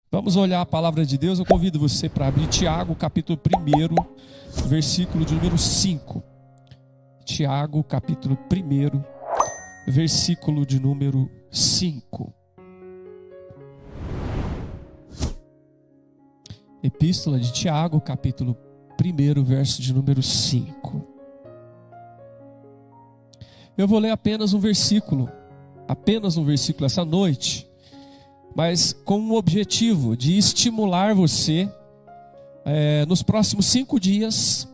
Vamos olhar a palavra de Deus. Eu convido você para abrir Tiago, capítulo 1, versículo de número 5. Tiago, capítulo 1, versículo de número 5. Epístola de Tiago, capítulo 1, verso de número 5. Eu vou ler apenas um versículo essa noite, mas com o objetivo de estimular você nos próximos 5 dias,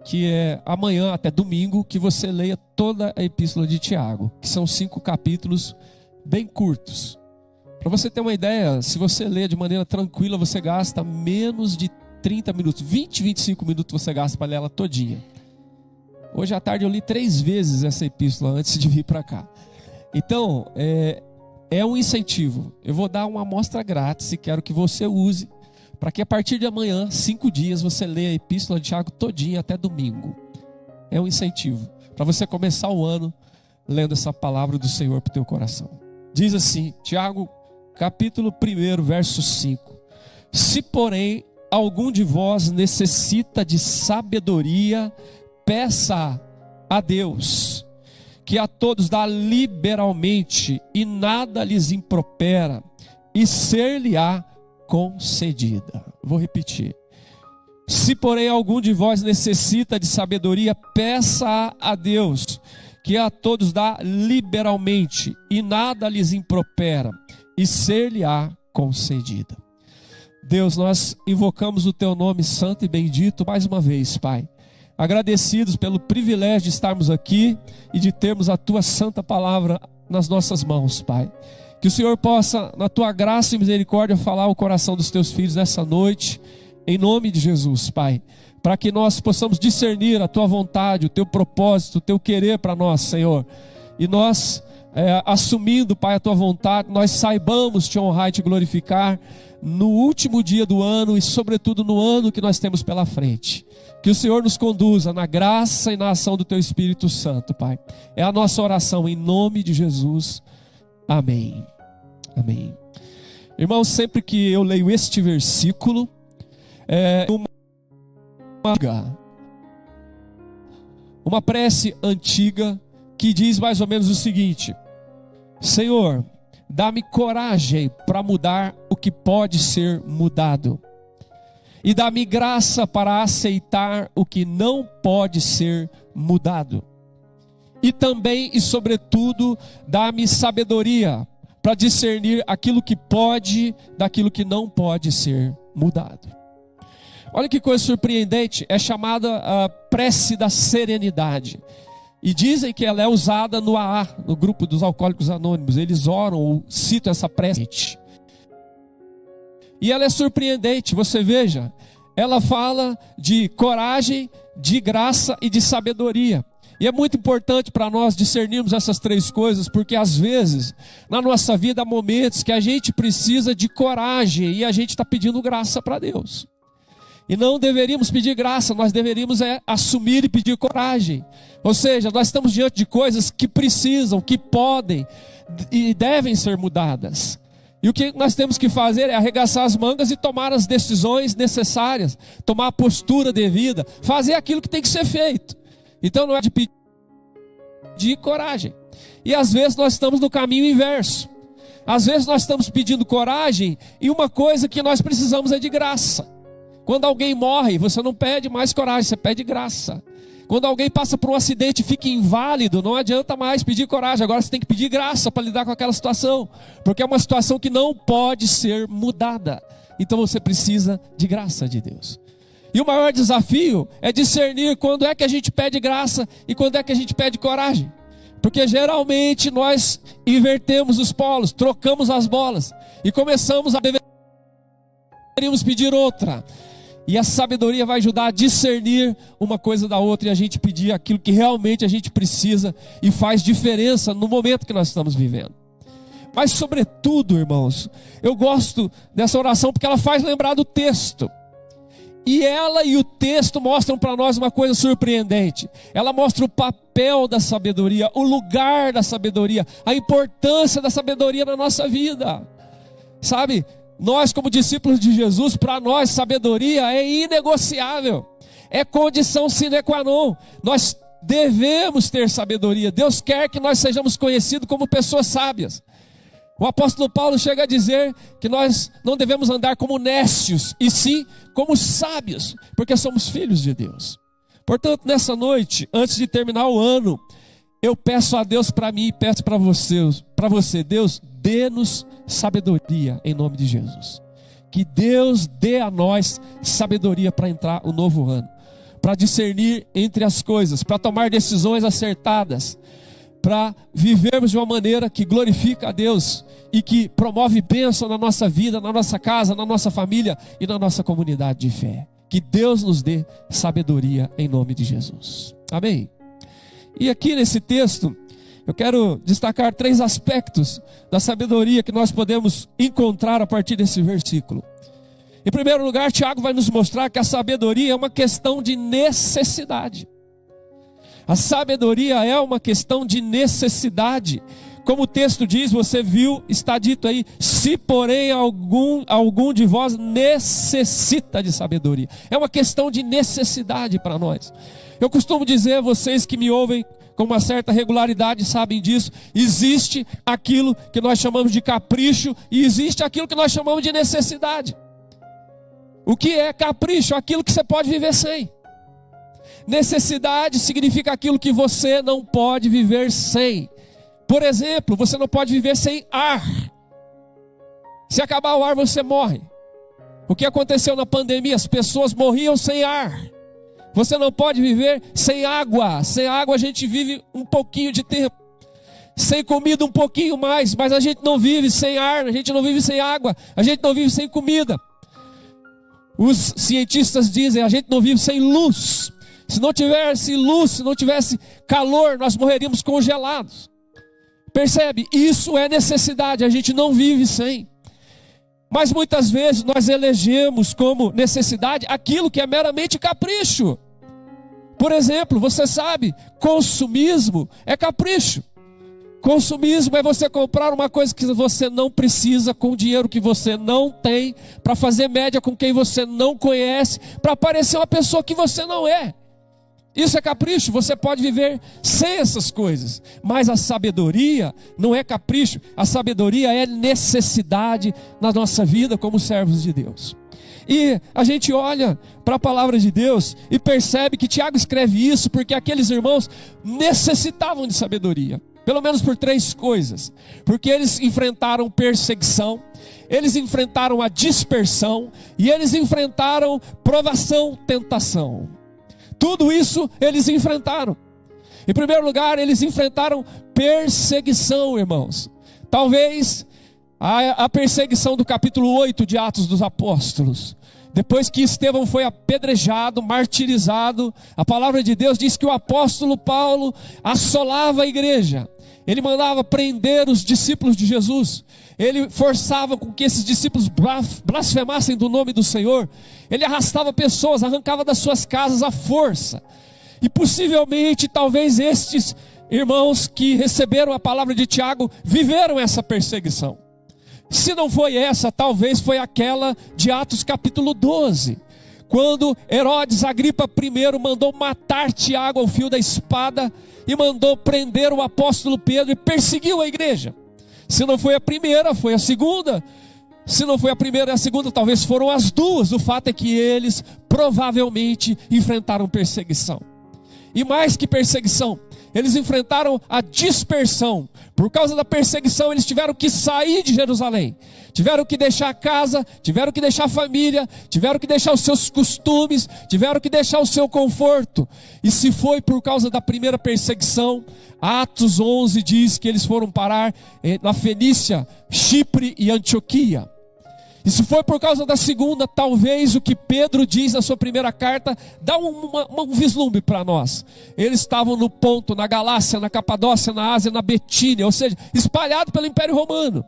que é amanhã até domingo, que você leia toda a epístola de Tiago, que são 5 capítulos bem curtos. Para você ter uma ideia, se você ler de maneira tranquila, você gasta menos de 30 minutos, 20, 25 minutos você gasta para ler ela todinha. Hoje à tarde eu li 3 vezes essa epístola antes de vir para cá. Então, é um incentivo. Eu vou dar uma amostra grátis e quero que você use, para que a partir de amanhã, 5 dias, você leia a epístola de Tiago todinha até domingo. É um incentivo para você começar o ano lendo essa palavra do Senhor para o teu coração. Diz assim, Tiago, capítulo 1, verso 5. Se, porém, algum de vós necessita de sabedoria, peça a Deus, que a todos dá liberalmente e nada lhes impropera, e ser-lhe-á concedida. Vou repetir. Se, porém, algum de vós necessita de sabedoria, peça a Deus, que a todos dá liberalmente e nada lhes impropera, e ser-lhe-á concedida. Deus, nós invocamos o teu nome santo e bendito mais uma vez, Pai. Agradecidos pelo privilégio de estarmos aqui e de termos a tua santa palavra nas nossas mãos, Pai. Que o Senhor possa, na tua graça e misericórdia, falar ao coração dos teus filhos nessa noite, em nome de Jesus, Pai. Para que nós possamos discernir a tua vontade, o teu propósito, o teu querer para nós, Senhor. E nós, assumindo, Pai, a tua vontade, nós saibamos te honrar e te glorificar no último dia do ano e sobretudo no ano que nós temos pela frente. Que o Senhor nos conduza na graça e na ação do teu Espírito Santo, Pai. É a nossa oração em nome de Jesus. Amém. Amém. Irmãos, sempre que eu leio este versículo, uma prece antiga que diz mais ou menos o seguinte: Senhor, dá-me coragem para mudar o que pode ser mudado, e dá-me graça para aceitar o que não pode ser mudado, e também e sobretudo dá-me sabedoria para discernir aquilo que pode daquilo que não pode ser mudado. Olha que coisa surpreendente, é chamada a prece da serenidade. E dizem que ela é usada no AA, no grupo dos Alcoólicos Anônimos. Eles oram ou citam essa prece. E ela é surpreendente, você veja. Ela fala de coragem, de graça e de sabedoria. E é muito importante para nós discernirmos essas 3 coisas, porque às vezes, na nossa vida, há momentos que a gente precisa de coragem e a gente está pedindo graça para Deus. E não deveríamos pedir graça, nós deveríamos assumir e pedir coragem. Ou seja, nós estamos diante de coisas que precisam, que podem e devem ser mudadas. E o que nós temos que fazer é arregaçar as mangas e tomar as decisões necessárias, tomar a postura devida, fazer aquilo que tem que ser feito. Então não é de pedir coragem. E às vezes nós estamos no caminho inverso. Às vezes nós estamos pedindo coragem e uma coisa que nós precisamos é de graça. Quando alguém morre, você não pede mais coragem, você pede graça. Quando alguém passa por um acidente e fica inválido, não adianta mais pedir coragem, agora você tem que pedir graça para lidar com aquela situação, porque é uma situação que não pode ser mudada. Então você precisa de graça de Deus. E o maior desafio é discernir quando é que a gente pede graça e quando é que a gente pede coragem. Porque geralmente nós invertemos os polos, trocamos as bolas e começamos a deveríamos pedir outra. E a sabedoria vai ajudar a discernir uma coisa da outra e a gente pedir aquilo que realmente a gente precisa e faz diferença no momento que nós estamos vivendo. Mas sobretudo, irmãos, eu gosto dessa oração porque ela faz lembrar do texto. E ela e o texto mostram para nós uma coisa surpreendente. Ela mostra o papel da sabedoria, o lugar da sabedoria, a importância da sabedoria na nossa vida. Sabe, Nós, como discípulos de Jesus, para nós sabedoria é inegociável, é condição sine qua non. Nós devemos ter sabedoria. Deus quer que nós sejamos conhecidos como pessoas sábias. O apóstolo Paulo chega a dizer que nós não devemos andar como nécios, e sim como sábios, porque somos filhos de Deus. Portanto, nessa noite, antes de terminar o ano, eu peço a Deus para mim e peço para você, Deus, dê-nos sabedoria em nome de Jesus. Que Deus dê a nós sabedoria para entrar o novo ano, para discernir entre as coisas, para tomar decisões acertadas, para vivermos de uma maneira que glorifica a Deus e que promove bênção na nossa vida, na nossa casa, na nossa família e na nossa comunidade de fé. Que Deus nos dê sabedoria em nome de Jesus. Amém? E aqui nesse texto, eu quero destacar 3 aspectos da sabedoria que nós podemos encontrar a partir desse versículo. Em primeiro lugar, Tiago vai nos mostrar que a sabedoria é uma questão de necessidade. A sabedoria é uma questão de necessidade. Como o texto diz, você viu, está dito aí: se porém algum de vós necessita de sabedoria. É uma questão de necessidade para nós. Eu costumo dizer, vocês que me ouvem com uma certa regularidade sabem disso, existe aquilo que nós chamamos de capricho e existe aquilo que nós chamamos de necessidade. O que é capricho? Aquilo que você pode viver sem. Necessidade significa aquilo que você não pode viver sem. Por exemplo, você não pode viver sem ar. Se acabar o ar, você morre. O que aconteceu na pandemia? As pessoas morriam sem ar. Você não pode viver sem água. Sem água a gente vive um pouquinho de tempo. Sem comida um pouquinho mais. Mas a gente não vive sem ar, a gente não vive sem água, a gente não vive sem comida. Os cientistas dizem, a gente não vive sem luz. Se não tivesse luz, se não tivesse calor, nós morreríamos congelados. Percebe? Isso é necessidade, a gente não vive sem. Mas muitas vezes nós elegemos como necessidade aquilo que é meramente capricho. Por exemplo, você sabe, consumismo é capricho. Consumismo é você comprar uma coisa que você não precisa, com dinheiro que você não tem, para fazer média com quem você não conhece, para parecer uma pessoa que você não é. Isso é capricho. Você pode viver sem essas coisas, mas a sabedoria não é capricho. A sabedoria é necessidade na nossa vida como servos de Deus. E a gente olha para a palavra de Deus e percebe que Tiago escreve isso porque aqueles irmãos necessitavam de sabedoria. Pelo menos por 3 coisas. Porque eles enfrentaram perseguição, eles enfrentaram a dispersão e eles enfrentaram provação, tentação. Tudo isso eles enfrentaram. Em primeiro lugar, eles enfrentaram perseguição, irmãos. Talvez a perseguição do capítulo 8 de Atos dos Apóstolos. Depois que Estevão foi apedrejado, martirizado, a palavra de Deus diz que o apóstolo Paulo assolava a igreja. Ele mandava prender os discípulos de Jesus. Ele forçava com que esses discípulos blasfemassem do nome do Senhor. Ele arrastava pessoas, arrancava das suas casas à força. E possivelmente, talvez estes irmãos que receberam a palavra de Tiago viveram essa perseguição. Se não foi essa, talvez foi aquela de Atos capítulo 12. Quando Herodes Agripa I mandou matar Tiago ao fio da espada e mandou prender o apóstolo Pedro e perseguiu a igreja. Se não foi a primeira, foi a segunda. Se não foi a primeira e a segunda, talvez foram as duas. O fato é que eles provavelmente enfrentaram perseguição. E mais que perseguição, eles enfrentaram a dispersão. Por causa da perseguição, eles tiveram que sair de Jerusalém. Tiveram que deixar a casa, tiveram que deixar a família, tiveram que deixar os seus costumes, tiveram que deixar o seu conforto. E se foi por causa da primeira perseguição, Atos 11 diz que eles foram parar na Fenícia, Chipre e Antioquia. E se foi por causa da segunda, talvez o que Pedro diz na sua primeira carta dá um vislumbre para nós. Eles estavam no Ponto, na Galácia, na Capadócia, na Ásia, na Betínia, ou seja, espalhado pelo Império Romano.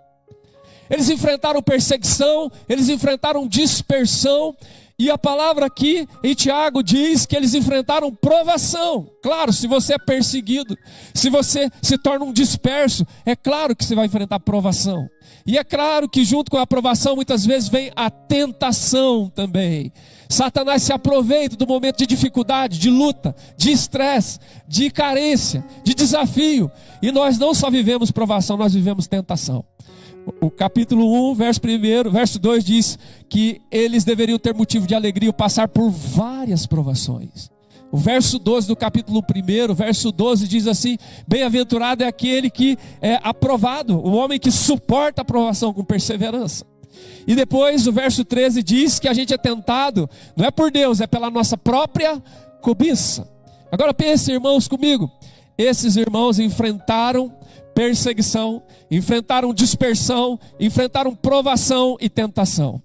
Eles enfrentaram perseguição, eles enfrentaram dispersão E a palavra aqui em Tiago diz que eles enfrentaram provação. Claro, se você é perseguido, se você se torna um disperso, é claro que você vai enfrentar provação. E é claro que junto com a provação muitas vezes vem a tentação também. Satanás se aproveita do momento de dificuldade, de luta, de estresse, de carência, de desafio. E nós não só vivemos provação, nós vivemos tentação. O capítulo 1, verso 2 diz que eles deveriam ter motivo de alegria ao passar por várias provações. O verso 12 do capítulo 1, verso 12 diz assim: bem-aventurado é aquele que é aprovado, o homem que suporta a provação com perseverança. E depois o verso 13 diz que a gente é tentado, não é por Deus, é pela nossa própria cobiça. Agora pense, irmãos, comigo. Esses irmãos enfrentaram perseguição, enfrentaram dispersão, enfrentaram provação e tentação.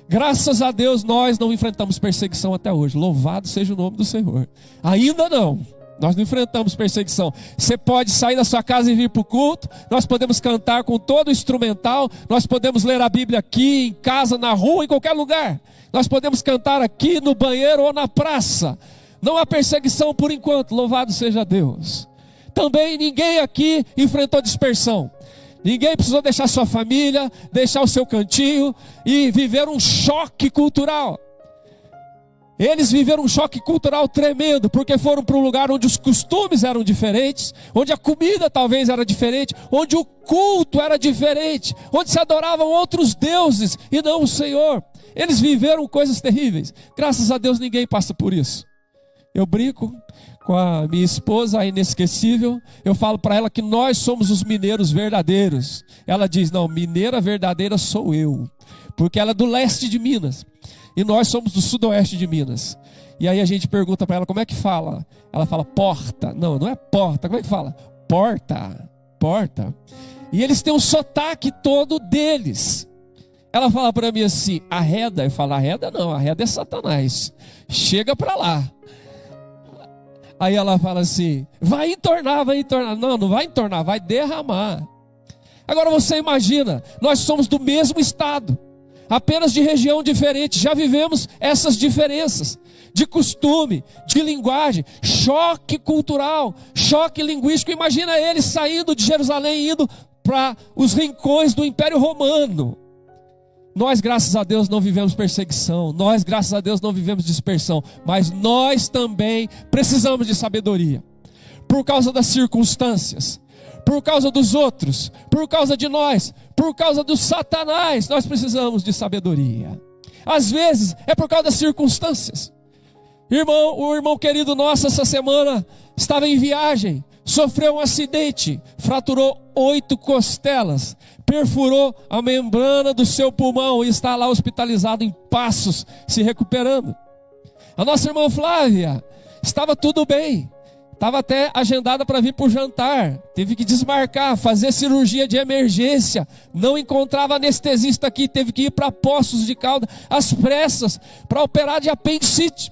Graças a Deus nós não enfrentamos perseguição até hoje. Louvado seja o nome do Senhor. Ainda não. Nós não enfrentamos perseguição. Você pode sair da sua casa e vir para o culto. Nós podemos cantar com todo o instrumental. Nós podemos ler a Bíblia aqui, em casa, na rua, em qualquer lugar. Nós podemos cantar aqui no banheiro ou na praça. Não há perseguição por enquanto. Louvado seja Deus. Também ninguém aqui enfrentou dispersão. Ninguém precisou deixar sua família, deixar o seu cantinho e viver um choque cultural. Eles viveram um choque cultural tremendo, porque foram para um lugar onde os costumes eram diferentes, onde a comida talvez era diferente, onde o culto era diferente, onde se adoravam outros deuses e não o Senhor. Eles viveram coisas terríveis. Graças a Deus ninguém passa por isso. Eu brinco com a minha esposa, a inesquecível, eu falo para ela que nós somos os mineiros verdadeiros. Ela diz: não, mineira verdadeira sou eu, porque ela é do leste de Minas, e nós somos do sudoeste de Minas. E aí a gente pergunta para ela como é que fala. Ela fala porta. Não, não é porta, como é que fala? Porta, porta. E eles têm um sotaque todo deles. Ela fala para mim assim: arreda. Eu falo: arreda não, arreda é Satanás, chega para lá. Aí ela fala assim: vai entornar, vai entornar. Não, não vai entornar, vai derramar. Agora você imagina, nós somos do mesmo estado, apenas de região diferente. Já vivemos essas diferenças de costume, de linguagem, choque cultural, choque linguístico. Imagina eles saindo de Jerusalém, indo para os rincões do Império Romano. Nós, graças a Deus, não vivemos perseguição. Nós, graças a Deus, não vivemos dispersão. Mas nós também precisamos de sabedoria. Por causa das circunstâncias, por causa dos outros, por causa de nós, por causa do Satanás, nós precisamos de sabedoria. Às vezes é por causa das circunstâncias. O irmão querido nosso essa semana estava em viagem, sofreu um acidente, fraturou 8 costelas, perfurou a membrana do seu pulmão e está lá hospitalizado em Passos, se recuperando. A nossa irmã Flávia estava tudo bem, estava até agendada para vir para o jantar, teve que desmarcar, fazer cirurgia de emergência, não encontrava anestesista aqui, teve que ir para Poços de Caldas às pressas para operar de apendicite.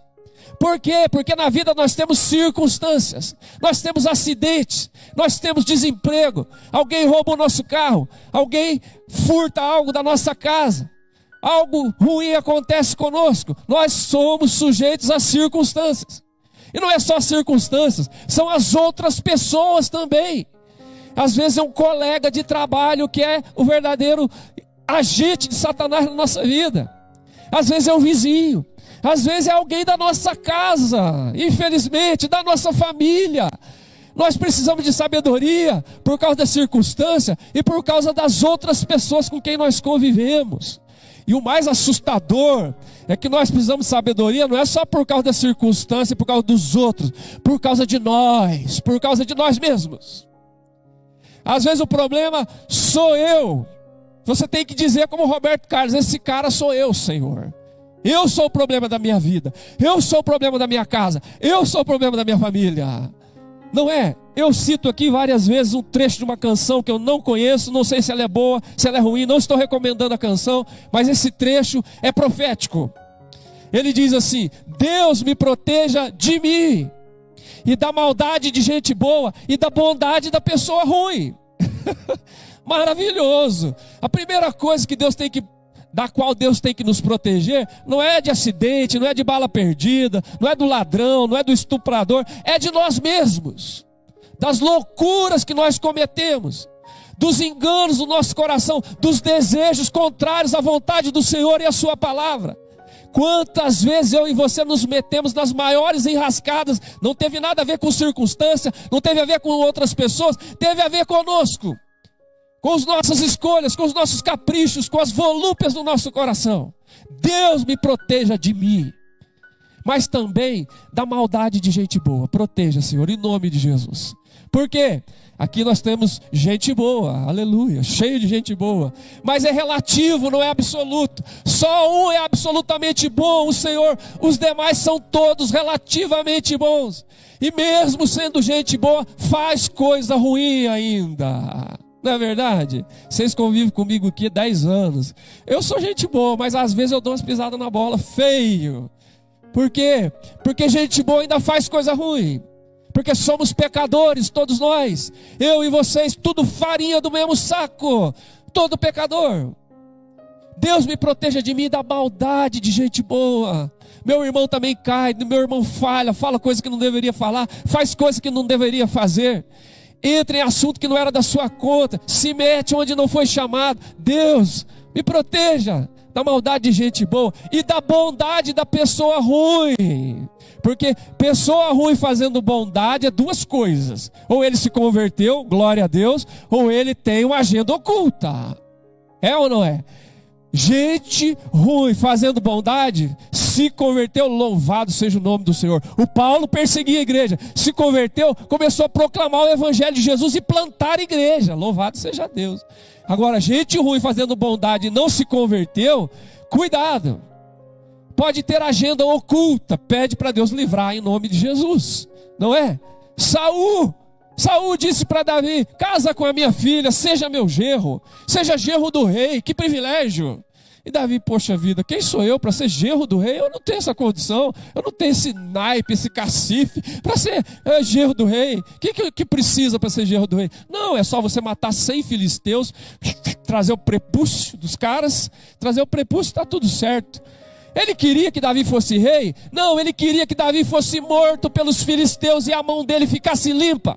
Por quê? Porque na vida nós temos circunstâncias, nós temos acidentes, nós temos desemprego, alguém rouba o nosso carro, alguém furta algo da nossa casa, algo ruim acontece conosco. Nós somos sujeitos a circunstâncias. E não é só circunstâncias, são as outras pessoas também. Às vezes é um colega de trabalho que é o verdadeiro agente de Satanás na nossa vida. Às vezes é um vizinho. Às vezes é alguém da nossa casa, infelizmente, da nossa família. Nós precisamos de sabedoria por causa da circunstância e por causa das outras pessoas com quem nós convivemos. E o mais assustador é que nós precisamos de sabedoria, não é só por causa da circunstância, por causa dos outros, por causa de nós mesmos. Às vezes o problema sou eu. Você tem que dizer como Roberto Carlos: esse cara sou eu, Senhor. Eu sou o problema da minha vida, eu sou o problema da minha casa, eu sou o problema da minha família. Não é? Eu cito aqui várias vezes um trecho de uma canção que eu não conheço, não sei se ela é boa, se ela é ruim, não estou recomendando a canção, mas esse trecho é profético. Ele diz assim: Deus me proteja de mim, e da maldade de gente boa, e da bondade da pessoa ruim. Maravilhoso. A primeira coisa que Deus tem que da qual Deus tem que nos proteger, não é de acidente, não é de bala perdida, não é do ladrão, não é do estuprador, é de nós mesmos, das loucuras que nós cometemos, dos enganos do nosso coração, dos desejos contrários à vontade do Senhor e à sua palavra. Quantas vezes eu e você nos metemos nas maiores enrascadas, não teve nada a ver com circunstância, não teve a ver com outras pessoas, teve a ver conosco, com as nossas escolhas, com os nossos caprichos, com as volúpias do nosso coração. Deus me proteja de mim, mas também da maldade de gente boa. Proteja, Senhor, em nome de Jesus. Por quê? Aqui nós temos gente boa, aleluia, cheio de gente boa, mas é relativo, não é absoluto. Só um é absolutamente bom, o Senhor, os demais são todos relativamente bons. E mesmo sendo gente boa, faz coisa ruim ainda. Não é verdade? Vocês convivem comigo aqui há 10 anos. Eu sou gente boa, mas às vezes eu dou umas pisadas na bola, feio. Por quê? Porque gente boa ainda faz coisa ruim. Porque somos pecadores, todos nós. Eu e vocês, tudo farinha do mesmo saco. Todo pecador. Deus me proteja de mim da maldade de gente boa. Meu irmão também cai, meu irmão falha, fala coisa que não deveria falar, faz coisa que não deveria fazer. Entra em assunto que não era da sua conta, se mete onde não foi chamado. Deus, me proteja da maldade de gente boa e da bondade da pessoa ruim. Porque pessoa ruim fazendo bondade é duas coisas: ou ele se converteu, glória a Deus, ou ele tem uma agenda oculta. É ou não é? Gente ruim fazendo bondade se converteu, louvado seja o nome do Senhor. O Paulo perseguia a igreja, se converteu, começou a proclamar o evangelho de Jesus e plantar a igreja, louvado seja Deus. Agora, gente ruim fazendo bondade e não se converteu, cuidado, pode ter agenda oculta, pede para Deus livrar em nome de Jesus, não é? Saul disse para Davi: casa com a minha filha, seja meu genro, seja genro do rei, que privilégio. E Davi, poxa vida, quem sou eu para ser genro do rei? Eu não tenho essa condição, eu não tenho esse naipe, esse cacife para ser genro do rei. O que precisa para ser genro do rei? Não, é só você matar 100 filisteus, trazer o prepúcio dos caras, trazer o prepúcio, está tudo certo. Ele queria que Davi fosse rei? Não, ele queria que Davi fosse morto pelos filisteus e a mão dele ficasse limpa.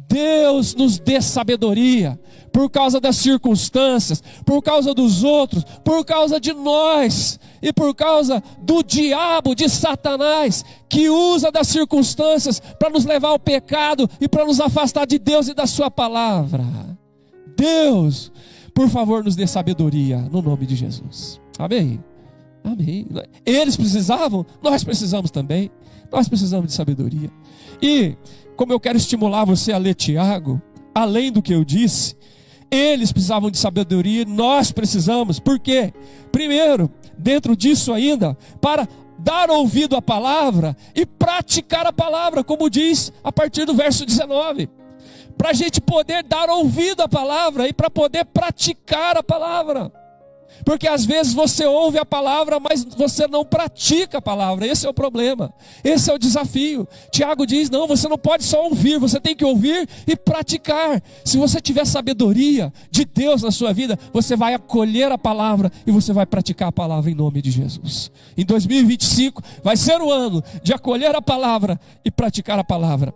Deus nos dê sabedoria, por causa das circunstâncias, por causa dos outros, por causa de nós, e por causa do diabo, de Satanás, que usa das circunstâncias para nos levar ao pecado e para nos afastar de Deus e da sua palavra. Deus, por favor, nos dê sabedoria, no nome de Jesus. Amém? Amém. Eles precisavam, nós precisamos também. Nós precisamos de sabedoria. E como eu quero estimular você a ler Tiago, além do que eu disse, eles precisavam de sabedoria, nós precisamos. Por quê? Primeiro, dentro disso ainda, para dar ouvido à palavra e praticar a palavra, como diz a partir do verso 19. Para a gente poder dar ouvido à palavra e para poder praticar a palavra. Porque às vezes você ouve a palavra, mas você não pratica a palavra. Esse é o problema, esse é o desafio. Tiago diz, não, você não pode só ouvir, você tem que ouvir e praticar. Se você tiver sabedoria de Deus na sua vida, você vai acolher a palavra e você vai praticar a palavra em nome de Jesus. Em 2025 vai ser o ano de acolher a palavra e praticar a palavra.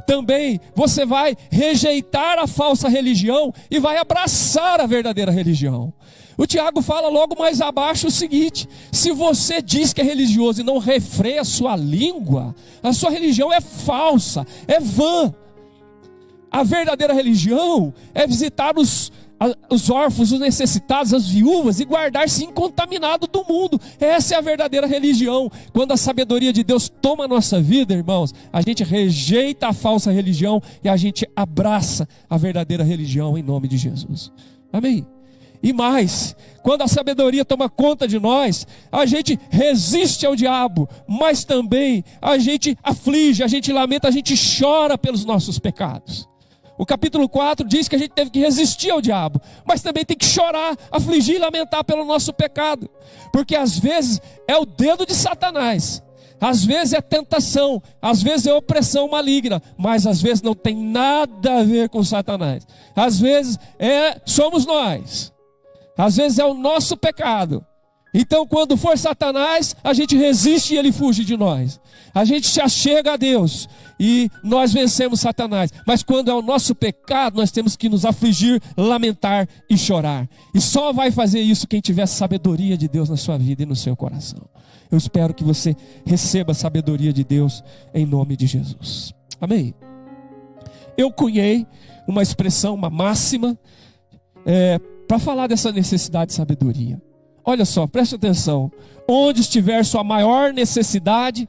Também você vai rejeitar a falsa religião e vai abraçar a verdadeira religião. O Tiago fala logo mais abaixo o seguinte: se você diz que é religioso e não refreia a sua língua, a sua religião é falsa, é vã. A verdadeira religião é visitar os órfãos, os necessitados, as viúvas e guardar-se incontaminado do mundo. Essa é a verdadeira religião. Quando a sabedoria de Deus toma a nossa vida, irmãos, a gente rejeita a falsa religião e a gente abraça a verdadeira religião em nome de Jesus. Amém? E mais, quando a sabedoria toma conta de nós, a gente resiste ao diabo, mas também a gente aflige, a gente lamenta, a gente chora pelos nossos pecados. O capítulo 4 diz que a gente teve que resistir ao diabo, mas também tem que chorar, afligir e lamentar pelo nosso pecado. Porque às vezes é o dedo de Satanás, às vezes é tentação, às vezes é opressão maligna, mas às vezes não tem nada a ver com Satanás. Às vezes somos nós. Às vezes é o nosso pecado. Então, quando for Satanás, a gente resiste e ele fuge de nós. A gente se achega a Deus e nós vencemos Satanás. Mas quando é o nosso pecado, nós temos que nos afligir, lamentar e chorar. E só vai fazer isso quem tiver sabedoria de Deus na sua vida e no seu coração. Eu espero que você receba a sabedoria de Deus em nome de Jesus. Amém? Eu cunhei uma expressão, uma máxima, para falar dessa necessidade de sabedoria. Olha só, preste atenção. Onde estiver sua maior necessidade,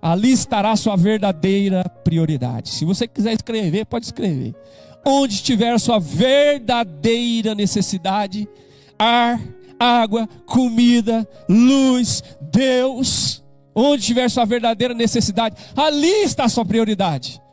ali estará sua verdadeira prioridade. Se você quiser escrever, pode escrever. Onde estiver sua verdadeira necessidade, ar, água, comida, luz, Deus. Onde estiver sua verdadeira necessidade, ali está a sua prioridade.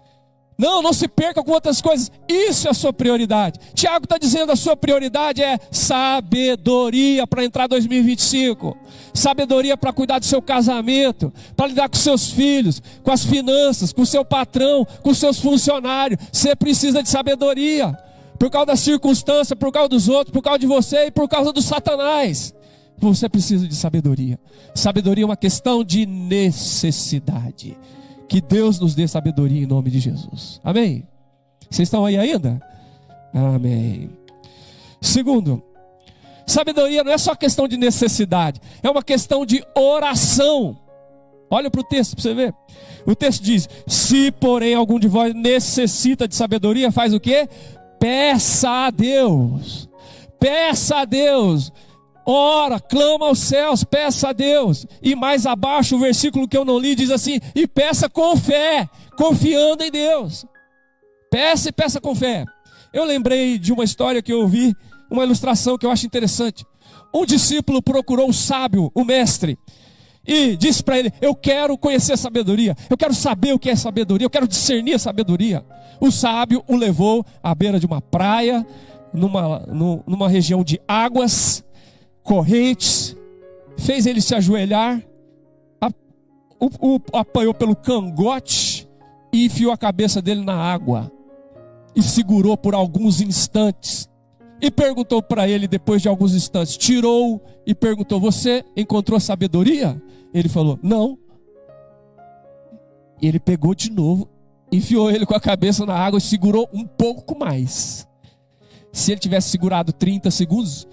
Não se perca com outras coisas. Isso é a sua prioridade. Tiago está dizendo a sua prioridade é sabedoria para entrar 2025. Sabedoria para cuidar do seu casamento, para lidar com seus filhos, com as finanças, com o seu patrão, com os seus funcionários. Você precisa de sabedoria. Por causa da circunstância, por causa dos outros, por causa de você e por causa do Satanás. Você precisa de sabedoria. Sabedoria é uma questão de necessidade. Que Deus nos dê sabedoria em nome de Jesus. Amém? Vocês estão aí ainda? Amém. Segundo, sabedoria não é só questão de necessidade, é uma questão de oração. Olha para o texto para você ver. O texto diz: se porém algum de vós necessita de sabedoria, faz o quê? Peça a Deus. Peça a Deus. Ora, clama aos céus, peça a Deus. E mais abaixo, o versículo que eu não li diz assim: e peça com fé, confiando em Deus. Peça e peça com fé. Eu lembrei de uma história que eu ouvi, uma ilustração que eu acho interessante. Um discípulo procurou o sábio, o mestre, e disse para ele: eu quero conhecer a sabedoria, eu quero saber o que é sabedoria, eu quero discernir a sabedoria. O sábio o levou à beira de uma praia, numa região de águas correntes, fez ele se ajoelhar, apanhou pelo cangote e enfiou a cabeça dele na água e segurou por alguns instantes e perguntou para ele, depois de alguns instantes, tirou e perguntou: você encontrou sabedoria? Ele falou: não. E ele pegou de novo, enfiou ele com a cabeça na água e segurou um pouco mais. Se ele tivesse segurado 30 segundos,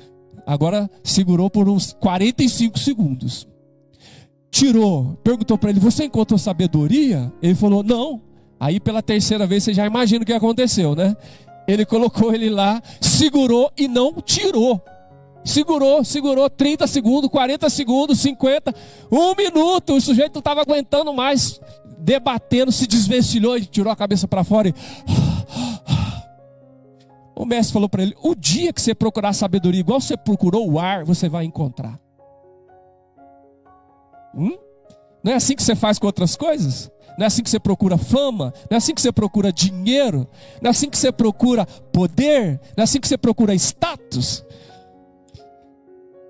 agora segurou por uns 45 segundos. Tirou, perguntou para ele: você encontrou sabedoria? Ele falou: não. Aí pela terceira vez você já imagina o que aconteceu, né? Ele colocou ele lá, segurou e não tirou. Segurou 30 segundos, 40 segundos, 50, 1 minuto. O sujeito não estava aguentando mais, debatendo, se desvencilhou e tirou a cabeça para fora e... O mestre falou para ele: o dia que você procurar sabedoria igual você procurou o ar, você vai encontrar. Não é assim que você faz com outras coisas? Não é assim que você procura fama? Não é assim que você procura dinheiro? Não é assim que você procura poder? Não é assim que você procura status?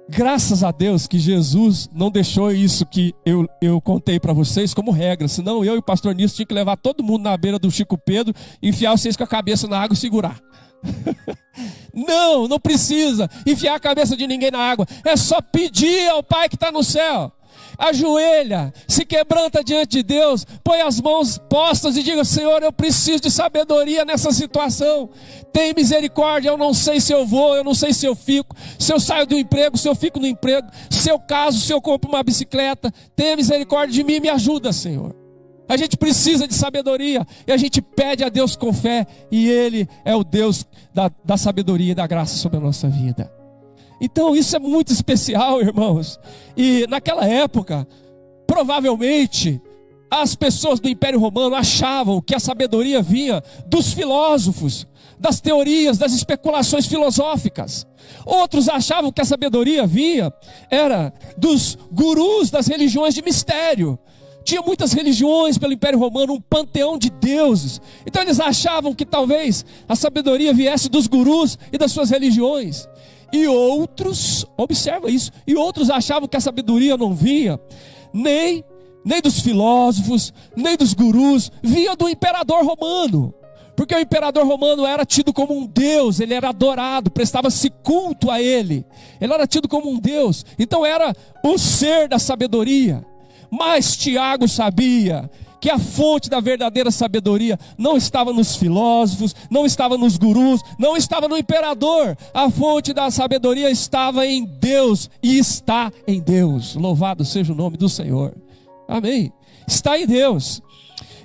Graças a Deus que Jesus não deixou isso que eu contei para vocês como regra. Senão eu e o pastor Nisso tinha que levar todo mundo na beira do Chico Pedro, enfiar vocês com a cabeça na água e segurar. Não precisa enfiar a cabeça de ninguém na água. É só pedir ao Pai que está no céu. Ajoelha, se quebranta diante de Deus, põe as mãos postas e diga: Senhor, eu preciso de sabedoria nessa situação. Tem misericórdia, eu não sei se eu vou, eu não sei se eu fico, se eu saio do emprego, se eu fico no emprego, se eu caso, se eu compro uma bicicleta. Tenha misericórdia de mim e me ajuda, Senhor. A gente precisa de sabedoria e a gente pede a Deus com fé, e Ele é o Deus da sabedoria e da graça sobre a nossa vida. Então isso é muito especial, irmãos. E naquela época, provavelmente, as pessoas do Império Romano achavam que a sabedoria vinha dos filósofos, das teorias, das especulações filosóficas. Outros achavam que a sabedoria era dos gurus das religiões de mistério. Tinha muitas religiões pelo Império Romano, um panteão de deuses. Então eles achavam que talvez a sabedoria viesse dos gurus e das suas religiões. E outros, observa isso, e outros achavam que a sabedoria não vinha nem dos filósofos, nem dos gurus, vinha do imperador romano. Porque o imperador romano era tido como um deus, ele era adorado, prestava-se culto a ele. Ele era tido como um deus, então era o ser da sabedoria. Mas Tiago sabia que a fonte da verdadeira sabedoria não estava nos filósofos, não estava nos gurus, não estava no imperador. A fonte da sabedoria estava em Deus e está em Deus. Louvado seja o nome do Senhor. Amém. Está em Deus.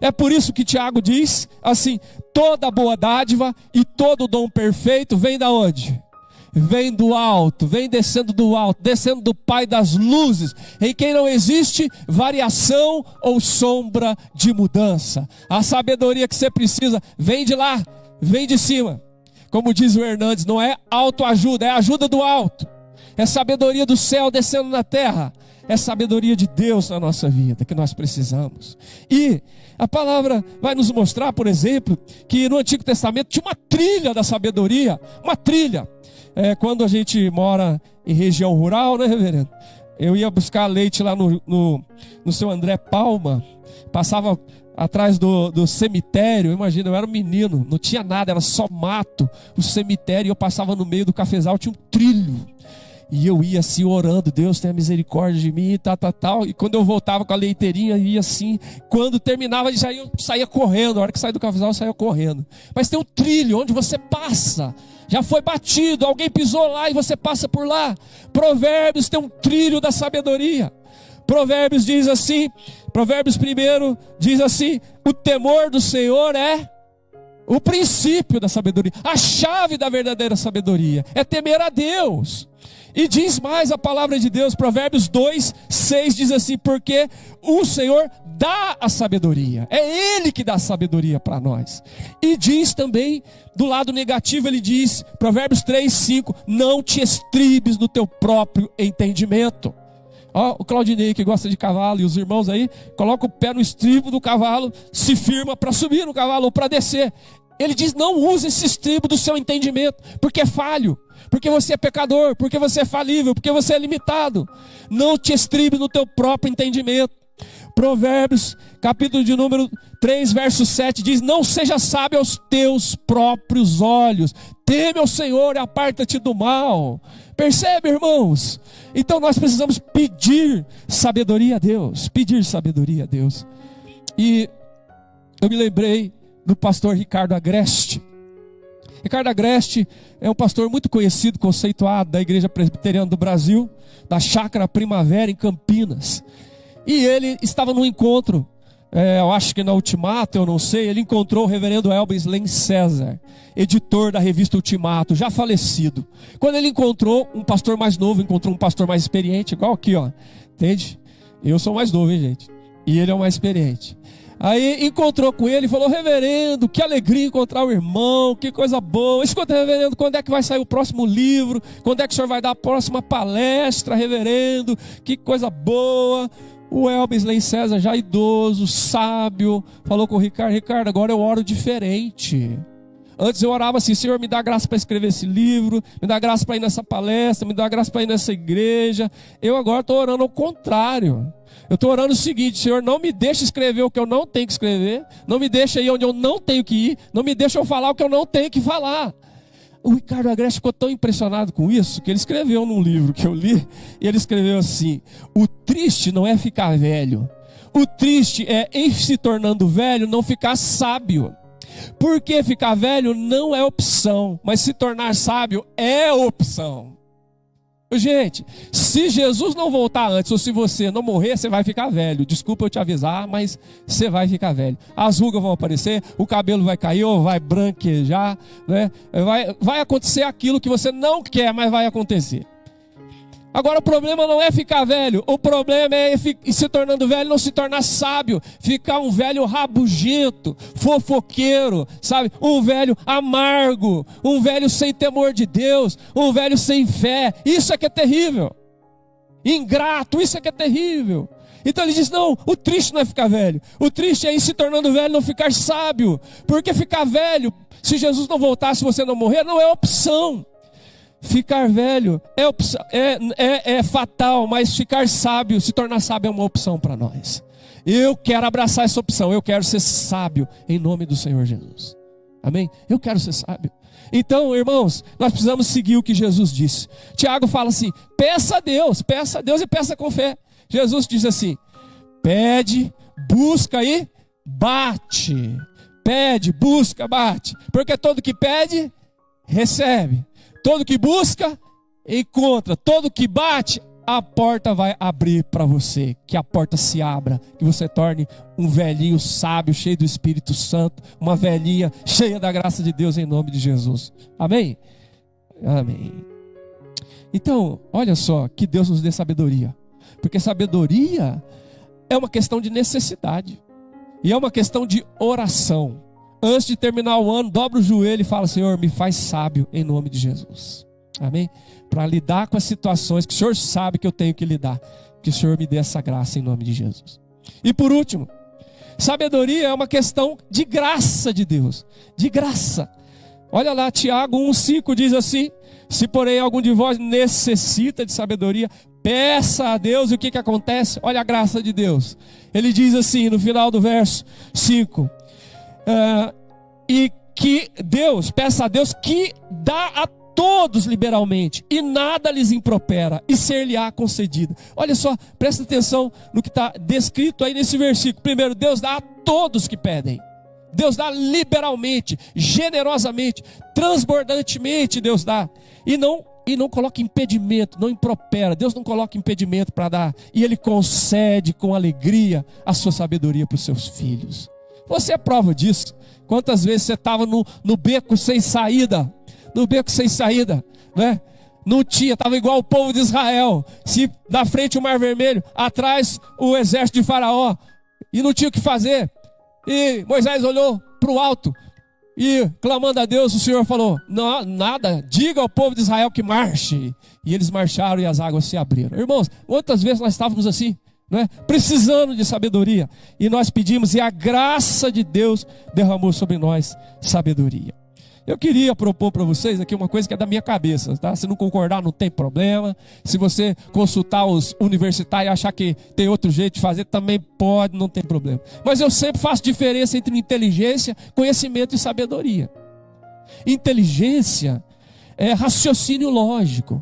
É por isso que Tiago diz assim: toda boa dádiva e todo dom perfeito vem da onde? Vem do alto, vem descendo do alto, descendo do Pai das luzes, em quem não existe variação ou sombra de mudança. A sabedoria que você precisa vem de lá, vem de cima. Como diz o Hernandes, não é autoajuda, é ajuda do alto. É sabedoria do céu descendo na terra. É sabedoria de Deus na nossa vida que nós precisamos. E a palavra vai nos mostrar, por exemplo, que no Antigo Testamento tinha uma trilha da sabedoria, uma trilha. Quando a gente mora em região rural, né, reverendo? Eu ia buscar leite lá no seu André Palma, passava atrás do cemitério. Imagina, eu era um menino, não tinha nada, era só mato, o cemitério, e eu passava no meio do cafezal, tinha um trilho. E eu ia assim orando: Deus tenha misericórdia de mim, tal. E quando eu voltava com a leiteirinha, ia assim. Quando terminava, eu saía correndo. A hora que saía do cafezal, eu saía correndo. Mas tem um trilho onde você passa. Já foi batido, alguém pisou lá e você passa por lá. Provérbios tem um trilho da sabedoria. Provérbios diz assim, Provérbios 1 diz assim: o temor do Senhor é o princípio da sabedoria. A chave da verdadeira sabedoria é temer a Deus. E diz mais a palavra de Deus, Provérbios 2:6 diz assim: porque o Senhor dá a sabedoria, é Ele que dá a sabedoria para nós. E diz também, do lado negativo, ele diz, Provérbios 3:5: não te estribes no teu próprio entendimento. Ó, o Claudinei que gosta de cavalo, e os irmãos aí, coloca o pé no estribo do cavalo, se firma para subir no cavalo ou para descer. Ele diz: não use esse estribo do seu entendimento, porque é falho, porque você é pecador, porque você é falível, porque você é limitado. Não te estribe no teu próprio entendimento. Provérbios, capítulo de número 3, verso 7 diz: não seja sábio aos teus próprios olhos, teme ao Senhor e aparta-te do mal. Percebe, irmãos? Então nós precisamos pedir sabedoria a Deus, pedir sabedoria a Deus. E eu me lembrei do pastor Ricardo Agreste. Ricardo Agreste é um pastor muito conhecido, conceituado da Igreja Presbiteriana do Brasil, da Chácara Primavera em Campinas. E ele estava num encontro, eu acho que na Ultimato, eu não sei, ele encontrou o reverendo Elvis Len César, editor da revista Ultimato, já falecido. Quando ele encontrou um pastor mais novo, encontrou um pastor mais experiente, igual aqui, ó, entende? Eu sou mais novo, hein, gente? E ele é o mais experiente. Aí encontrou com ele e falou: reverendo, que alegria encontrar o irmão, que coisa boa. Escuta, reverendo, quando é que vai sair o próximo livro? Quando é que o senhor vai dar a próxima palestra, reverendo? Que coisa boa. O Elvis Len César, já idoso, sábio, falou com o Ricardo: Ricardo, agora eu oro diferente. Antes eu orava assim: Senhor, me dá graça para escrever esse livro, me dá graça para ir nessa palestra, me dá graça para ir nessa igreja. Eu agora estou orando ao contrário. Eu estou orando o seguinte: Senhor, não me deixe escrever o que eu não tenho que escrever, não me deixe ir onde eu não tenho que ir, não me deixe eu falar o que eu não tenho que falar. O Ricardo Agreste ficou tão impressionado com isso que ele escreveu num livro que eu li, e ele escreveu assim: o triste não é ficar velho, o triste é, em se tornando velho, não ficar sábio. Porque ficar velho não é opção, mas se tornar sábio é opção. Gente, se Jesus não voltar antes, ou se você não morrer, você vai ficar velho. Desculpa eu te avisar, mas você vai ficar velho. As rugas vão aparecer, o cabelo vai cair ou vai branquejar, né? Vai acontecer aquilo que você não quer, mas vai acontecer. Agora o problema não é ficar velho, o problema é se tornando velho não se tornar sábio, ficar um velho rabugento, fofoqueiro, sabe? Um velho amargo, um velho sem temor de Deus, um velho sem fé. Isso é que é terrível. Ingrato, isso é que é terrível. Então ele diz: não, o triste não é ficar velho, o triste é ir se tornando velho não ficar sábio, porque ficar velho, se Jesus não voltar, se você não morrer, não é opção. Ficar velho é fatal, mas ficar sábio, se tornar sábio é uma opção para nós. Eu quero abraçar essa opção, eu quero ser sábio em nome do Senhor Jesus. Amém? Eu quero ser sábio. Então, irmãos, nós precisamos seguir o que Jesus disse. Tiago fala assim: peça a Deus e peça com fé. Jesus diz assim: pede, busca e bate. Pede, busca, bate. Porque todo que pede, recebe. Todo que busca, encontra. Todo que bate, a porta vai abrir para você. Que a porta se abra, que você torne um velhinho sábio, cheio do Espírito Santo, uma velhinha cheia da graça de Deus, em nome de Jesus. Amém? Amém. Então, olha só, que Deus nos dê sabedoria. Porque sabedoria é uma questão de necessidade. E é uma questão de oração. Antes de terminar o ano, dobra o joelho e fala: Senhor, me faz sábio em nome de Jesus. Amém? Para lidar com as situações que o Senhor sabe que eu tenho que lidar. Que o Senhor me dê essa graça em nome de Jesus. E por último, sabedoria é uma questão de graça de Deus. De graça. Olha lá, Tiago 1,5 diz assim: se porém algum de vós necessita de sabedoria, peça a Deus. E o que acontece? Olha a graça de Deus. Ele diz assim no final do verso 5: e que Deus, peça a Deus que dá a todos liberalmente, e nada lhes impropera, e ser-lhe-á concedido. Olha só, presta atenção no que está descrito aí nesse versículo. Primeiro, Deus dá a todos que pedem. Deus dá liberalmente, generosamente, transbordantemente. Deus dá. E não coloca impedimento, não impropera. Deus não coloca impedimento para dar. E Ele concede com alegria a sua sabedoria para os seus filhos. Você é prova disso. Quantas vezes você estava no beco sem saída? No beco sem saída, né? Não tinha, estava igual o povo de Israel. Se da frente o Mar Vermelho, atrás o exército de Faraó, e não tinha o que fazer. E Moisés olhou para o alto e, clamando a Deus, o Senhor falou: não, nada, diga ao povo de Israel que marche. E eles marcharam e as águas se abriram. Irmãos, quantas vezes nós estávamos assim, não é? Precisando de sabedoria, e nós pedimos, e a graça de Deus derramou sobre nós sabedoria. Eu queria propor para vocês aqui uma coisa que é da minha cabeça, tá? Se não concordar, não tem problema. Se você consultar os universitários e achar que tem outro jeito de fazer, também pode, não tem problema. Mas eu sempre faço diferença entre inteligência, conhecimento e sabedoria. Inteligência é raciocínio lógico,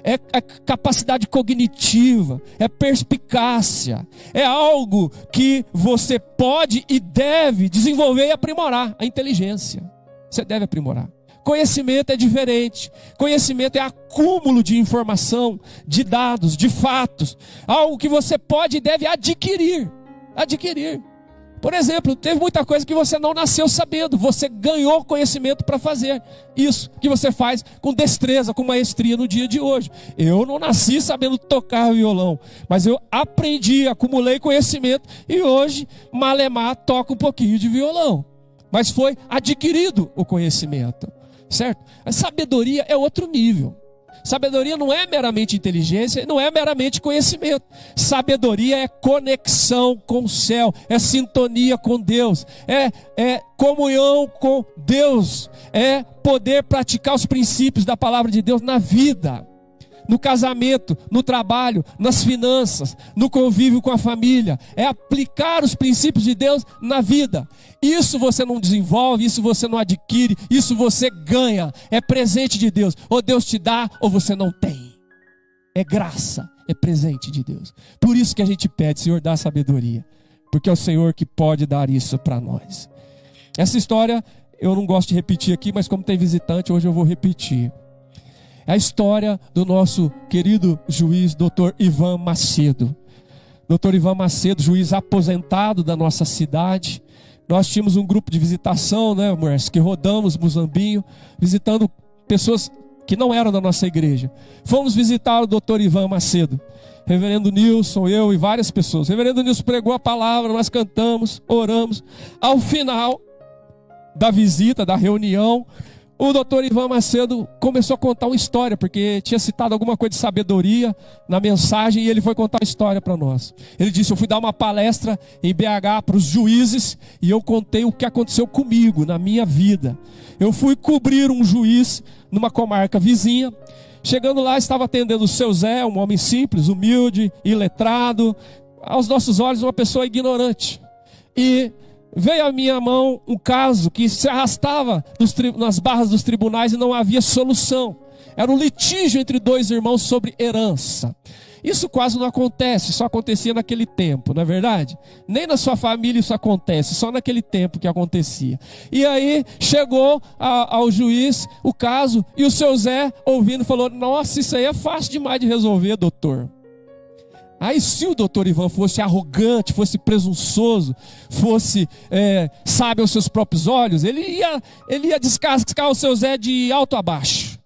é capacidade cognitiva, é perspicácia, é algo que você pode e deve desenvolver e aprimorar. A inteligência você deve aprimorar. Conhecimento é diferente. Conhecimento é acúmulo de informação, de dados, de fatos. Algo que você pode e deve adquirir. Adquirir. Por exemplo, teve muita coisa que você não nasceu sabendo. Você ganhou conhecimento para fazer isso que você faz com destreza, com maestria no dia de hoje. Eu não nasci sabendo tocar violão, mas eu aprendi, acumulei conhecimento e hoje, malemar, toco um pouquinho de violão. Mas foi adquirido o conhecimento, certo? A sabedoria é outro nível. Sabedoria não é meramente inteligência, não é meramente conhecimento. Sabedoria é conexão com o céu, é sintonia com Deus, é comunhão com Deus, é poder praticar os princípios da palavra de Deus na vida. No casamento, no trabalho, nas finanças, no convívio com a família. É aplicar os princípios de Deus na vida. Isso você não desenvolve, isso você não adquire, isso você ganha. É presente de Deus. Ou Deus te dá, ou você não tem. É graça, é presente de Deus. Por isso que a gente pede: Senhor, dá sabedoria. Porque é o Senhor que pode dar isso para nós. Essa história eu não gosto de repetir aqui, mas como tem visitante, hoje eu vou repetir. É a história do nosso querido juiz, Dr. Ivan Macedo. Dr. Ivan Macedo, juiz aposentado da nossa cidade. Nós tínhamos um grupo de visitação, né, Moisés, que rodamos Muzambinho, visitando pessoas que não eram da nossa igreja. Fomos visitar o Dr. Ivan Macedo. Reverendo Nilson, eu e várias pessoas. Reverendo Nilson pregou a palavra, nós cantamos, oramos. Ao final da visita, da reunião, o doutor Ivan Macedo começou a contar uma história, porque tinha citado alguma coisa de sabedoria na mensagem, e ele foi contar uma história para nós. Ele disse: eu fui dar uma palestra em BH para os juízes, e eu contei o que aconteceu comigo, na minha vida. Eu fui cobrir um juiz numa comarca vizinha. Chegando lá, estava atendendo o seu Zé, um homem simples, humilde, iletrado, aos nossos olhos uma pessoa ignorante. E veio à minha mão um caso que se arrastava nas barras dos tribunais e não havia solução. Era um litígio entre dois irmãos sobre herança. Isso quase não acontece, só acontecia naquele tempo, não é verdade? Nem na sua família isso acontece, só naquele tempo que acontecia. E aí chegou ao juiz o caso, e o seu Zé, ouvindo, falou: nossa, isso aí é fácil demais de resolver, doutor. Aí se o doutor Ivan fosse arrogante, fosse presunçoso, fosse sábio aos seus próprios olhos, ele ia descascar o seu Zé de alto a baixo.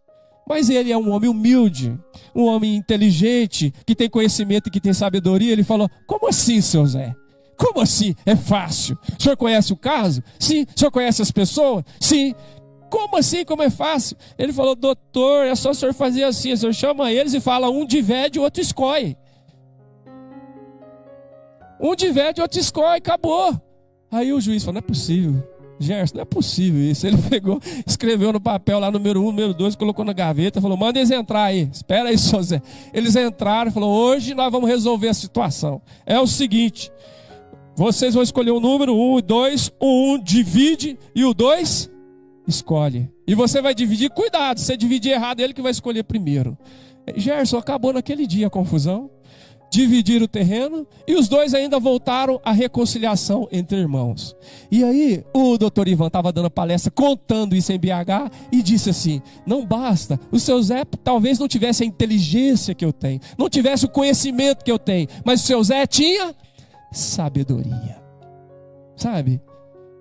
Mas ele é um homem humilde, um homem inteligente, que tem conhecimento e que tem sabedoria. Ele falou: como assim, seu Zé? Como assim? É fácil. O senhor conhece o caso? Sim. O senhor conhece as pessoas? Sim. Como assim? Como é fácil? Ele falou: doutor, é só o senhor fazer assim. O senhor chama eles e fala: um divide, o outro escolhe. Um divide, o outro escolhe, acabou. Aí o juiz falou: não é possível, Gerson, não é possível isso. Ele pegou, escreveu no papel lá número 1, número 2, colocou na gaveta, falou: manda eles entrar aí, espera aí, seu Zé. Eles entraram e falou: hoje nós vamos resolver a situação. É o seguinte, vocês vão escolher o número 1 e 2, o 1 divide e o 2 escolhe. E você vai dividir, cuidado, se você dividir errado, ele que vai escolher primeiro. Gerson, acabou naquele dia a confusão. Dividiram o terreno e os dois ainda voltaram à reconciliação entre irmãos. E aí o doutor Ivan estava dando palestra contando isso em BH e disse assim: não basta, o seu Zé talvez não tivesse a inteligência que eu tenho, não tivesse o conhecimento que eu tenho, mas o seu Zé tinha sabedoria. Sabe?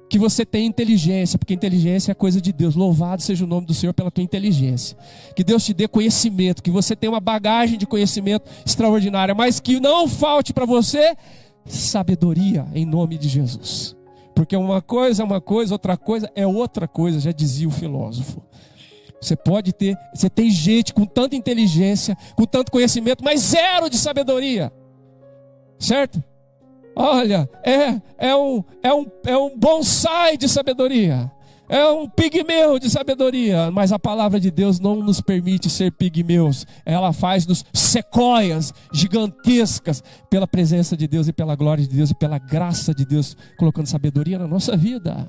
Que você tem inteligência, porque inteligência é coisa de Deus. Louvado seja o nome do Senhor pela tua inteligência. Que Deus te dê conhecimento, que você tenha uma bagagem de conhecimento extraordinária, mas que não falte para você sabedoria em nome de Jesus. Porque uma coisa é uma coisa, outra coisa é outra coisa, já dizia o filósofo. Você tem gente com tanta inteligência, com tanto conhecimento, mas zero de sabedoria. Certo? Olha, é um bonsai de sabedoria, é um pigmeu de sabedoria, mas a palavra de Deus não nos permite ser pigmeus, ela faz-nos sequoias gigantescas pela presença de Deus e pela glória de Deus e pela graça de Deus, colocando sabedoria na nossa vida.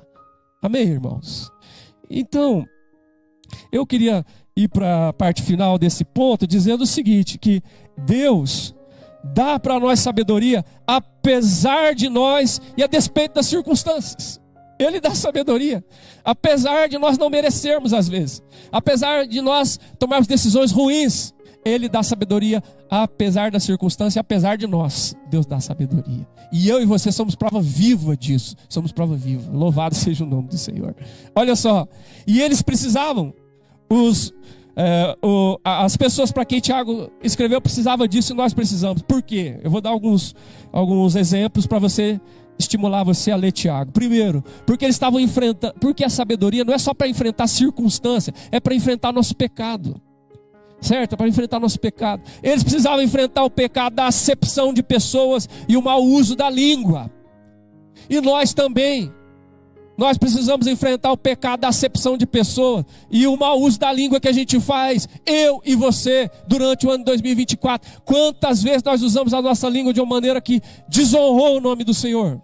Amém, irmãos? Então, eu queria ir para a parte final desse ponto dizendo o seguinte, que Deus dá para nós sabedoria apesar de nós e a despeito das circunstâncias. Ele dá sabedoria apesar de nós não merecermos às vezes, apesar de nós tomarmos decisões ruins. Ele dá sabedoria apesar da circunstância, apesar de nós. Deus dá sabedoria. E eu e você somos prova viva disso. Somos prova viva. Louvado seja o nome do Senhor. Olha só. E eles precisavam, as pessoas para quem Tiago escreveu precisavam disso e nós precisamos. Por quê? Eu vou dar alguns exemplos para você estimular você a ler Tiago. Primeiro, porque eles estavam enfrentando, porque a sabedoria não é só para enfrentar circunstância, é para enfrentar nosso pecado. Certo? É para enfrentar nosso pecado. Eles precisavam enfrentar o pecado da acepção de pessoas e o mau uso da língua. E nós também. Nós precisamos enfrentar o pecado da acepção de pessoas e o mau uso da língua que a gente faz, eu e você, durante o ano 2024. Quantas vezes nós usamos a nossa língua de uma maneira que desonrou o nome do Senhor?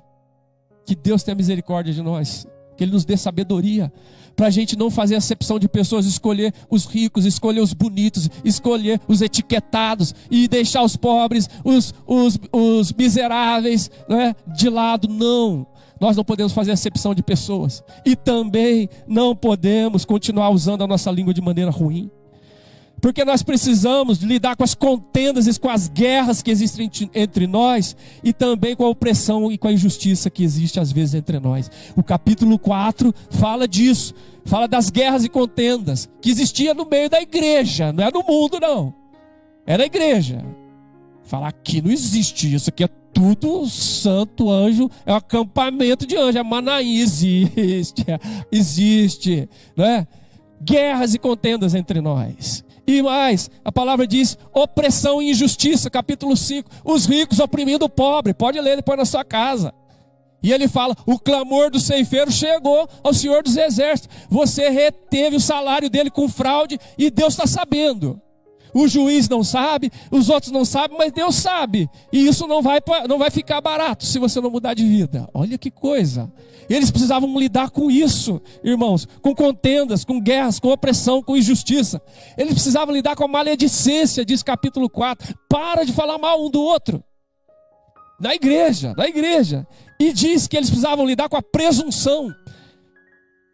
Que Deus tenha misericórdia de nós, que Ele nos dê sabedoria, para a gente não fazer acepção de pessoas, escolher os ricos, escolher os bonitos, escolher os etiquetados e deixar os pobres, os miseráveis, não é, de lado. Não. Nós não podemos fazer acepção de pessoas. E também não podemos continuar usando a nossa língua de maneira ruim. Porque nós precisamos lidar com as contendas e com as guerras que existem entre nós. E também com a opressão e com a injustiça que existe às vezes entre nós. O capítulo 4 fala disso. Fala das guerras e contendas que existiam no meio da igreja. Não é no mundo, não. É na igreja. Fala, aqui não existe isso, aqui é tudo santo, anjo, é um acampamento de anjo, é Manaim, existe, não é? Guerras e contendas entre nós. E mais, a palavra diz opressão e injustiça, capítulo 5, os ricos oprimindo o pobre, pode ler depois na sua casa. E ele fala, o clamor do ceifeiro chegou ao Senhor dos Exércitos, você reteve o salário dele com fraude e Deus está sabendo. O juiz não sabe, os outros não sabem, mas Deus sabe. E isso não vai ficar barato se você não mudar de vida. Olha que coisa. Eles precisavam lidar com isso, irmãos, com contendas, com guerras, com opressão, com injustiça. Eles precisavam lidar com a maledicência, diz capítulo 4. Para de falar mal um do outro. Na igreja. E diz que eles precisavam lidar com a presunção.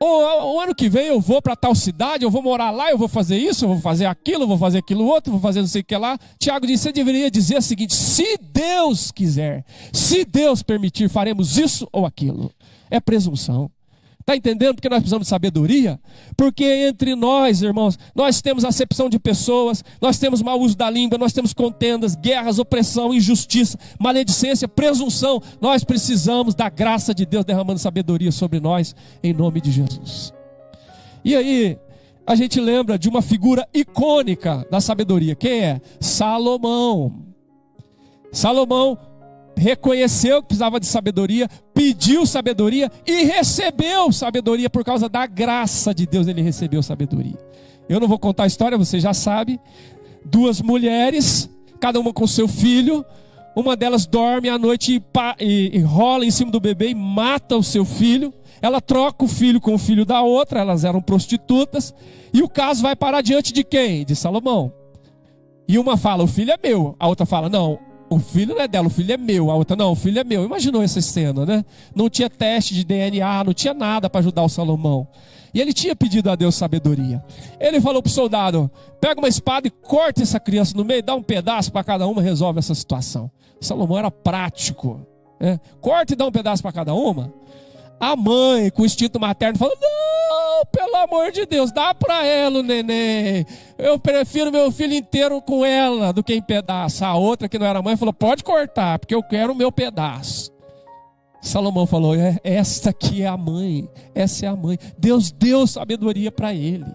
O ano que vem eu vou para tal cidade, eu vou morar lá, eu vou fazer isso, eu vou fazer aquilo, eu vou fazer aquilo outro, eu vou fazer não sei o que lá. Tiago disse, você deveria dizer o seguinte: se Deus quiser, se Deus permitir, faremos isso ou aquilo. É presunção. Está entendendo porque nós precisamos de sabedoria? Porque entre nós, irmãos, nós temos acepção de pessoas, nós temos mau uso da língua, nós temos contendas, guerras, opressão, injustiça, maledicência, presunção. Nós precisamos da graça de Deus derramando sabedoria sobre nós, em nome de Jesus. E aí, a gente lembra de uma figura icônica da sabedoria. Quem é? Salomão. Salomão reconheceu que precisava de sabedoria, pediu sabedoria e recebeu sabedoria por causa da graça de Deus. Ele recebeu sabedoria. Eu não vou contar a história, você já sabe. 2 mulheres, cada uma com seu filho. Uma delas dorme à noite e rola em cima do bebê e mata o seu filho. Ela troca o filho com o filho da outra, elas eram prostitutas. E o caso vai parar diante de quem? De Salomão. E uma fala, o filho é meu. A outra fala, não, o filho não é dela, o filho é meu. A outra, não, o filho é meu. Imaginou essa cena, né? Não tinha teste de DNA, não tinha nada para ajudar o Salomão. E ele tinha pedido a Deus sabedoria. Ele falou para o soldado, pega uma espada e corta essa criança no meio, dá um pedaço para cada uma, resolve essa situação. Salomão era prático, né? Corta e dá um pedaço para cada uma. A mãe, com o instinto materno, falou, não, pelo amor de Deus, dá para ela o neném. Eu prefiro meu filho inteiro com ela do que em pedaço. A outra, que não era mãe, falou, pode cortar, porque eu quero o meu pedaço. Salomão falou, esta aqui é a mãe, essa é a mãe. Deus deu sabedoria para ele.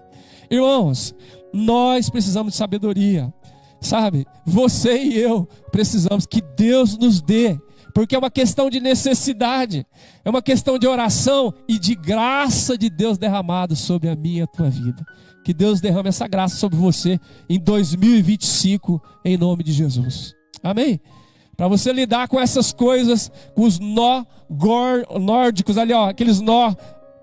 Irmãos, nós precisamos de sabedoria, sabe? Você e eu precisamos que Deus nos dê. Porque é uma questão de necessidade, é uma questão de oração e de graça de Deus derramado sobre a minha e a tua vida. Que Deus derrame essa graça sobre você em 2025, em nome de Jesus. Amém? Para você lidar com essas coisas, com os nó nórdicos ali, ó, aqueles nó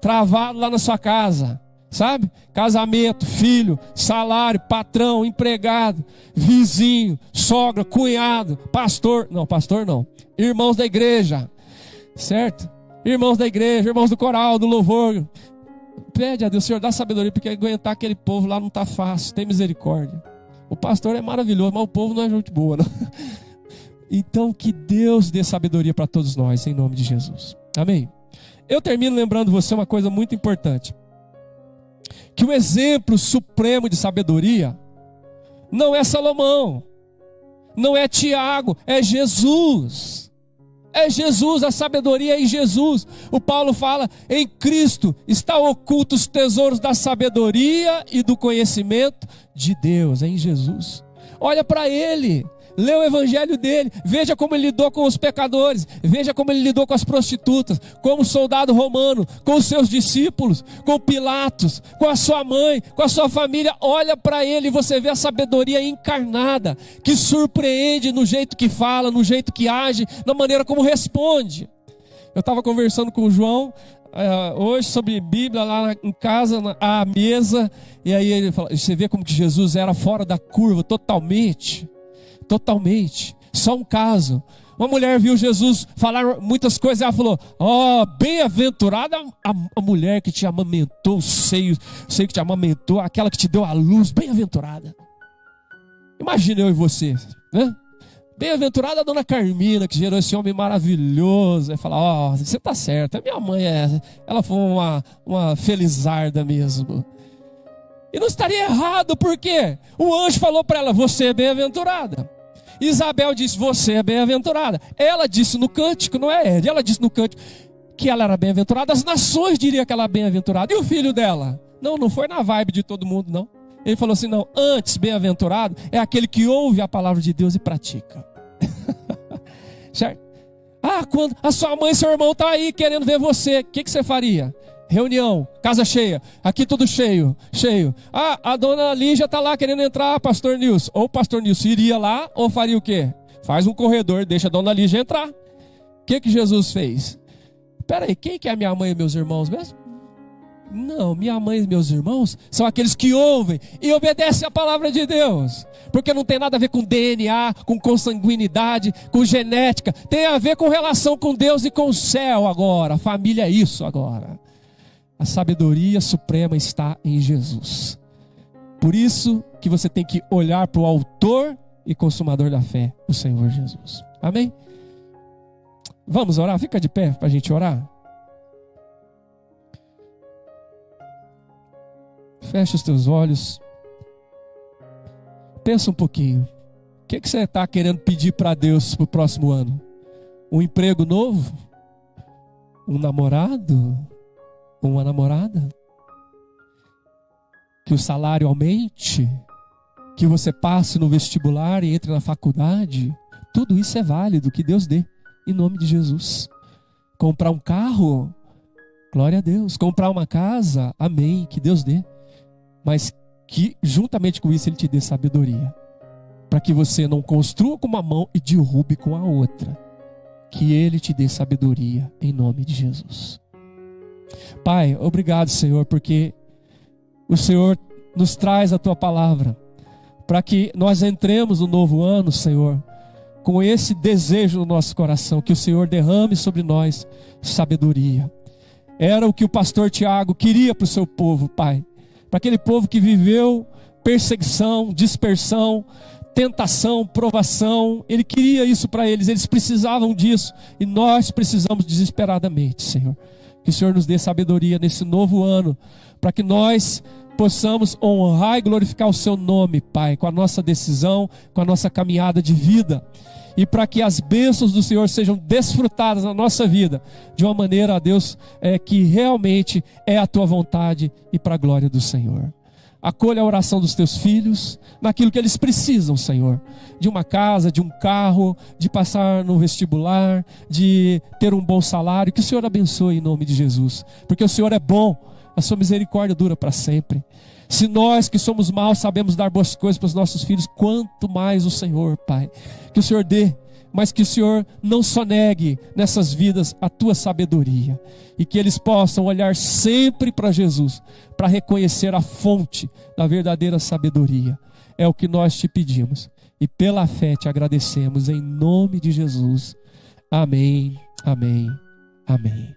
travados lá na sua casa. Sabe? Casamento, filho, salário, patrão, empregado, vizinho, sogra, cunhado, pastor. Não, pastor não. Irmãos da igreja. Certo? Irmãos da igreja, irmãos do coral, do louvor. Pede a Deus, Senhor, dá sabedoria, porque aguentar aquele povo lá não está fácil. Tem misericórdia. O pastor é maravilhoso, mas o povo não é gente boa, não. Então que Deus dê sabedoria para todos nós, em nome de Jesus. Amém? Eu termino lembrando você uma coisa muito importante. Que o exemplo supremo de sabedoria não é Salomão, não é Tiago, é Jesus. É Jesus, a sabedoria é em Jesus. O Paulo fala, em Cristo está ocultos os tesouros da sabedoria e do conhecimento de Deus, é em Jesus. Olha para Ele. Lê o evangelho dele, veja como ele lidou com os pecadores, veja como ele lidou com as prostitutas, como soldado romano, com os seus discípulos, com Pilatos, com a sua mãe, com a sua família. Olha para ele e você vê a sabedoria encarnada, que surpreende no jeito que fala, no jeito que age, na maneira como responde. Eu estava conversando com o João hoje sobre Bíblia lá em casa, à mesa, e aí ele falou, você vê como que Jesus era fora da curva totalmente. Só um caso. Uma mulher viu Jesus falar muitas coisas. Ela falou, bem-aventurada a mulher que te amamentou, o seio que te amamentou, aquela que te deu a luz. Bem-aventurada. Imagina eu e você, né? Bem-aventurada a dona Carmina, que gerou esse homem maravilhoso. Aí fala, você está certo, a minha mãe ela foi uma felizarda mesmo. E não estaria errado, porque o anjo falou para ela, você é bem-aventurada. Isabel disse, você é bem-aventurada. Ela disse no cântico, não é Ed, ela disse no cântico que ela era bem-aventurada. As nações diriam que ela era bem-aventurada. E o filho dela? Não foi na vibe de todo mundo, não. Ele falou assim, não, antes bem-aventurado é aquele que ouve a palavra de Deus e pratica. Certo? Quando a sua mãe e seu irmão estão aí querendo ver você, o que você faria? reunião, casa cheia, aqui tudo cheio. Ah, a dona Lígia está lá querendo entrar, pastor Nilson. Ou o pastor Nilson iria lá, ou faria o quê? Faz um corredor, deixa a dona Lígia entrar. O que Jesus fez? Espera aí, quem que é minha mãe e meus irmãos mesmo? Não, minha mãe e meus irmãos são aqueles que ouvem e obedecem a palavra de Deus. Porque não tem nada a ver com DNA, com consanguinidade, com genética. Tem a ver com relação com Deus e com o céu agora. A família é isso agora. A sabedoria suprema está em Jesus. Por isso que você tem que olhar para o autor e consumador da fé, o Senhor Jesus. Amém? Vamos orar? Fica de pé para a gente orar. Fecha os teus olhos. Pensa um pouquinho. O que você está querendo pedir para Deus para o próximo ano? Um emprego novo? Um namorado? Uma namorada? Que o salário aumente? Que você passe no vestibular e entre na faculdade? Tudo isso é válido, que Deus dê, em nome de Jesus. Comprar um carro? Glória a Deus. Comprar uma casa? Amém, que Deus dê. Mas que juntamente com isso Ele te dê sabedoria, para que você não construa com uma mão e derrube com a outra. Que Ele te dê sabedoria em nome de Jesus. Pai, obrigado, Senhor, porque o Senhor nos traz a Tua palavra, para que nós entremos no novo ano, Senhor, com esse desejo no nosso coração, que o Senhor derrame sobre nós sabedoria. Era o que o pastor Tiago queria para o seu povo, Pai. Para aquele povo que viveu perseguição, dispersão, tentação, provação. Ele queria isso para eles, eles precisavam disso. E nós precisamos desesperadamente, Senhor. Que o Senhor nos dê sabedoria nesse novo ano, para que nós possamos honrar e glorificar o Seu nome, Pai, com a nossa decisão, com a nossa caminhada de vida. E para que as bênçãos do Senhor sejam desfrutadas na nossa vida, de uma maneira, ó Deus, que realmente é a Tua vontade e para a glória do Senhor. Acolha a oração dos Teus filhos, naquilo que eles precisam, Senhor. De uma casa, de um carro, de passar no vestibular, de ter um bom salário. Que o Senhor abençoe em nome de Jesus. Porque o Senhor é bom, a Sua misericórdia dura para sempre. Se nós que somos maus sabemos dar boas coisas para os nossos filhos, quanto mais o Senhor, Pai. Que o Senhor dê, mas que o Senhor não só negue nessas vidas a Tua sabedoria. E que eles possam olhar sempre para Jesus, para reconhecer a fonte da verdadeira sabedoria. É o que nós te pedimos. E pela fé te agradecemos em nome de Jesus. Amém, amém, amém.